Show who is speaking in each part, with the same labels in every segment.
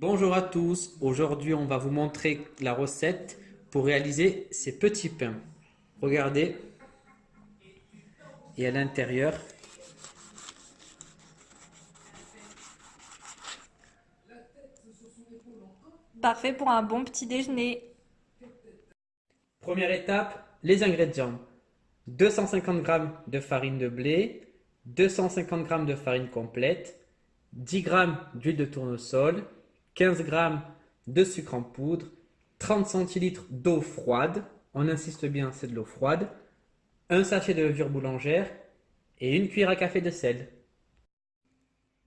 Speaker 1: Bonjour à tous, aujourd'hui on va vous montrer la recette pour réaliser ces petits pains. Regardez, et à l'intérieur,
Speaker 2: Parfait pour un bon petit déjeuner.
Speaker 1: première étape, les ingrédients. 250 g de farine de blé, 250 g de farine complète, 10 g d'huile de tournesol, 15 g de sucre en poudre, 30 centilitres d'eau froide, on insiste bien c'est de l'eau froide, un sachet de levure boulangère et une cuillère à café de sel.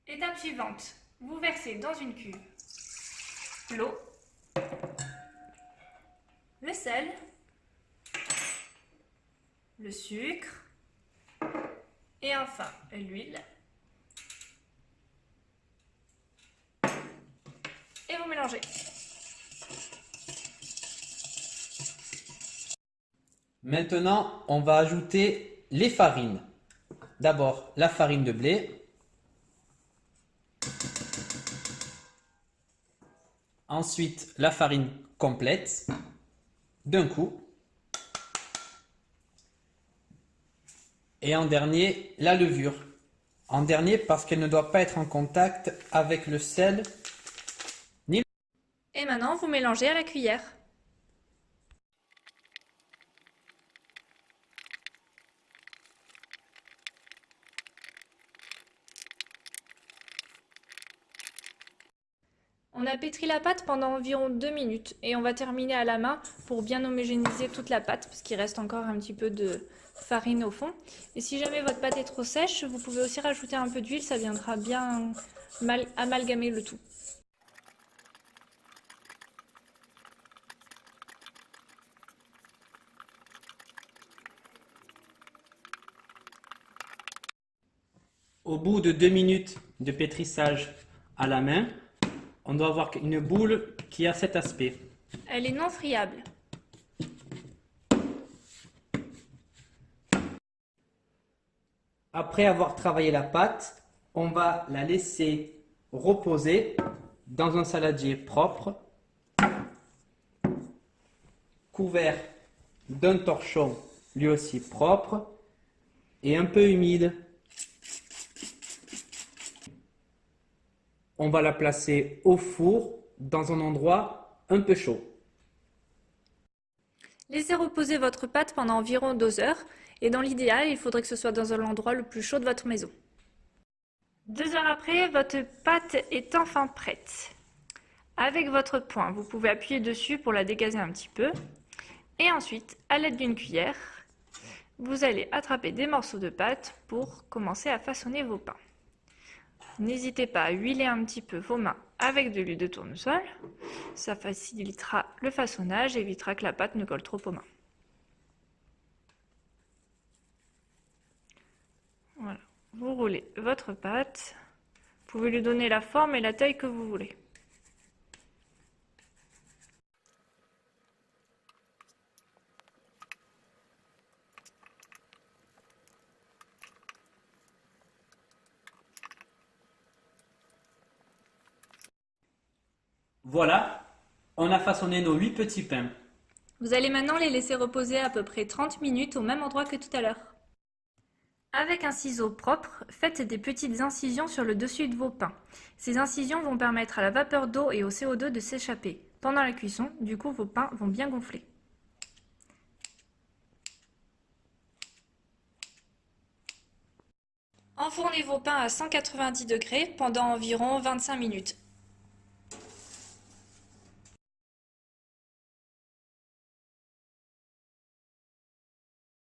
Speaker 2: Étape suivante, vous versez dans une cuve l'eau, le sel, le sucre et enfin l'huile. Et vous mélangez.
Speaker 1: Maintenant, on va ajouter les farines. D'abord, la farine de blé. Ensuite, la farine complète d'un coup. Et en dernier, la levure. En dernier, parce qu'elle ne doit pas être en contact avec le sel.
Speaker 2: Et maintenant, vous mélangez à la cuillère. On a pétri la pâte pendant environ 2 minutes et on va terminer à la main pour bien homogénéiser toute la pâte parce qu'il reste encore un petit peu de farine au fond. Et si jamais votre pâte est trop sèche, vous pouvez aussi rajouter un peu d'huile, ça viendra bien amalgamer le tout.
Speaker 1: Au bout de 2 minutes de pétrissage à la main, on doit avoir une boule qui a cet aspect.
Speaker 2: Elle est non friable.
Speaker 1: Après avoir travaillé la pâte, on va la laisser reposer dans un saladier propre, couvert d'un torchon lui aussi propre et un peu humide. On va la placer au four dans un endroit un peu chaud.
Speaker 2: Laissez reposer votre pâte pendant environ 2 heures et dans l'idéal, il faudrait que ce soit dans l'endroit le plus chaud de votre maison. 2 heures après, votre pâte est enfin prête. Avec votre poing, vous pouvez appuyer dessus pour la dégazer un petit peu. Et ensuite, à l'aide d'une cuillère, vous allez attraper des morceaux de pâte pour commencer à façonner vos pains. N'hésitez pas à huiler un petit peu vos mains avec de l'huile de tournesol. Ça facilitera le façonnage et évitera que la pâte ne colle trop aux mains. Voilà. Vous roulez votre pâte. Vous pouvez lui donner la forme et la taille que vous voulez.
Speaker 1: Voilà, on a façonné nos 8 petits pains.
Speaker 2: Vous allez maintenant les laisser reposer à peu près 30 minutes au même endroit que tout à l'heure. Avec un ciseau propre, faites des petites incisions sur le dessus de vos pains. Ces incisions vont permettre à la vapeur d'eau et au CO2 de s'échapper. Pendant la cuisson, du coup, vos pains vont bien gonfler. Enfournez vos pains à 190 degrés pendant environ 25 minutes.